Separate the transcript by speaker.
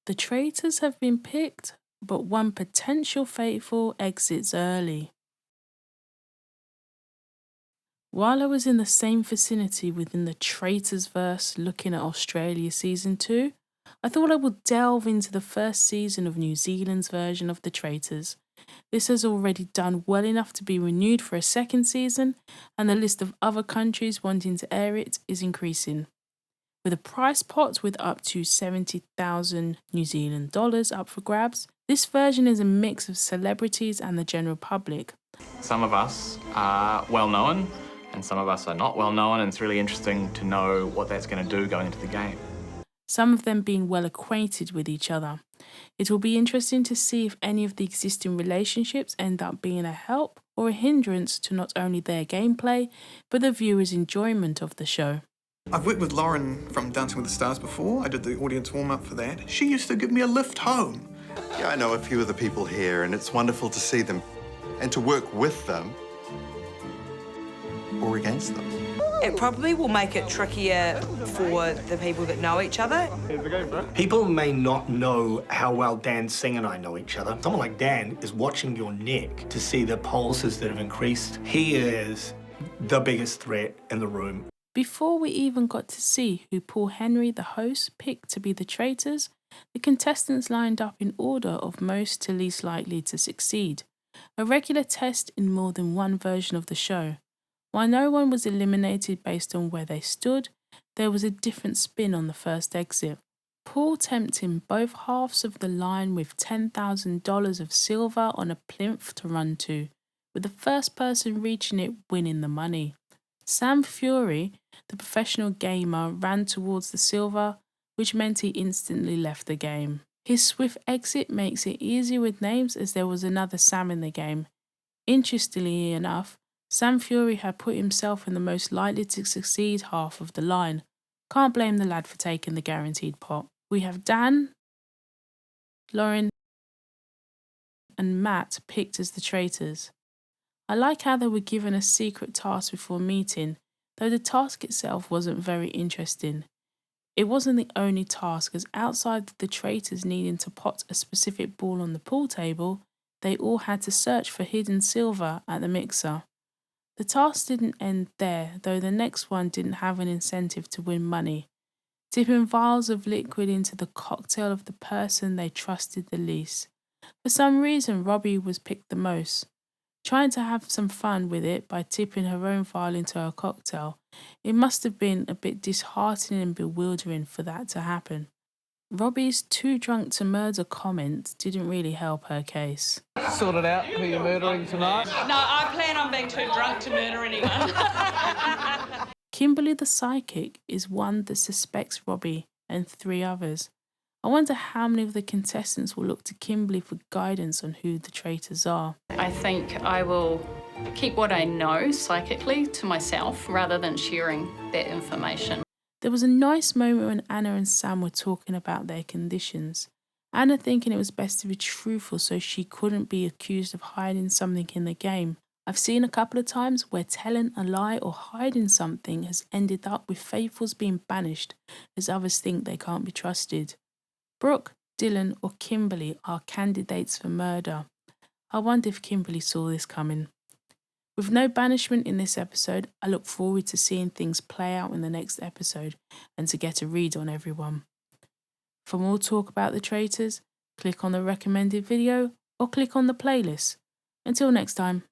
Speaker 1: The traitors have been picked, but one potential faithful exits early. While I was in the same vicinity within the Traitors verse looking at Australia Season 2, I thought I would delve into the first season of New Zealand's version of The Traitors. This has already done well enough to be renewed for a second season, and the list of other countries wanting to air it is increasing. With a price pot with up to 70,000 New Zealand dollars up for grabs, this version is a mix of celebrities and the general public.
Speaker 2: Some of us are well known and some of us are not well known, and it's really interesting to know what that's going to do going into the game.
Speaker 1: Some of them being well acquainted with each other. It will be interesting to see if any of the existing relationships end up being a help or a hindrance to not only their gameplay, but the viewers' enjoyment of the show.
Speaker 3: I've worked with Lauren from Dancing with the Stars before. I did the audience warm-up for that. She used to give me a lift home.
Speaker 4: Yeah, I know a few of the people here, and it's wonderful to see them and to work with them or against them.
Speaker 5: It probably will make it trickier for the people that know each other.
Speaker 6: People may not know how well Dan Singh and I know each other. Someone like Dan is watching your neck to see the pulses that have increased. He is the biggest threat in the room.
Speaker 1: Before we even got to see who Paul Henry, the host, picked to be the traitors, the contestants lined up in order of most to least likely to succeed, a regular test in more than one version of the show. While no one was eliminated based on where they stood, there was a different spin on the first exit. Paul tempting both halves of the line with $10,000 of silver on a plinth to run to, with the first person reaching it winning the money. Sam Fury, the professional gamer, ran towards the silver, which meant he instantly left the game. His swift exit makes it easier with names as there was another Sam in the game. Interestingly enough, Sam Fury had put himself in the most likely to succeed half of the line. Can't blame the lad for taking the guaranteed pot. We have Dan, Lauren, and Matt picked as the traitors. I like how they were given a secret task before meeting, though the task itself wasn't very interesting. It wasn't the only task, as outside the traitors needing to pot a specific ball on the pool table, they all had to search for hidden silver at the mixer. The task didn't end there, though the next one didn't have an incentive to win money. Dipping vials of liquid into the cocktail of the person they trusted the least. For some reason, Robbie was picked the most. Trying to have some fun with it by tipping her own vial into her cocktail, it must have been a bit disheartening and bewildering for that to happen. Robbie's too drunk to murder comment didn't really help her case.
Speaker 7: Sorted out who you're murdering tonight?
Speaker 8: No, I plan on being too drunk to murder anyone.
Speaker 1: Kimberly the psychic is one that suspects Robbie and 3 others. I wonder how many of the contestants will look to Kimberly for guidance on who the traitors are.
Speaker 9: I think I will keep what I know psychically to myself rather than sharing that information.
Speaker 1: There was a nice moment when Anna and Sam were talking about their conditions. Anna thinking it was best to be truthful so she couldn't be accused of hiding something in the game. I've seen a couple of times where telling a lie or hiding something has ended up with faithfuls being banished as others think they can't be trusted. Brooke, Dylan or Kimberly are candidates for murder. I wonder if Kimberly saw this coming. With no banishment in this episode, I look forward to seeing things play out in the next episode and to get a read on everyone. For more talk about the traitors, click on the recommended video or click on the playlist. Until next time.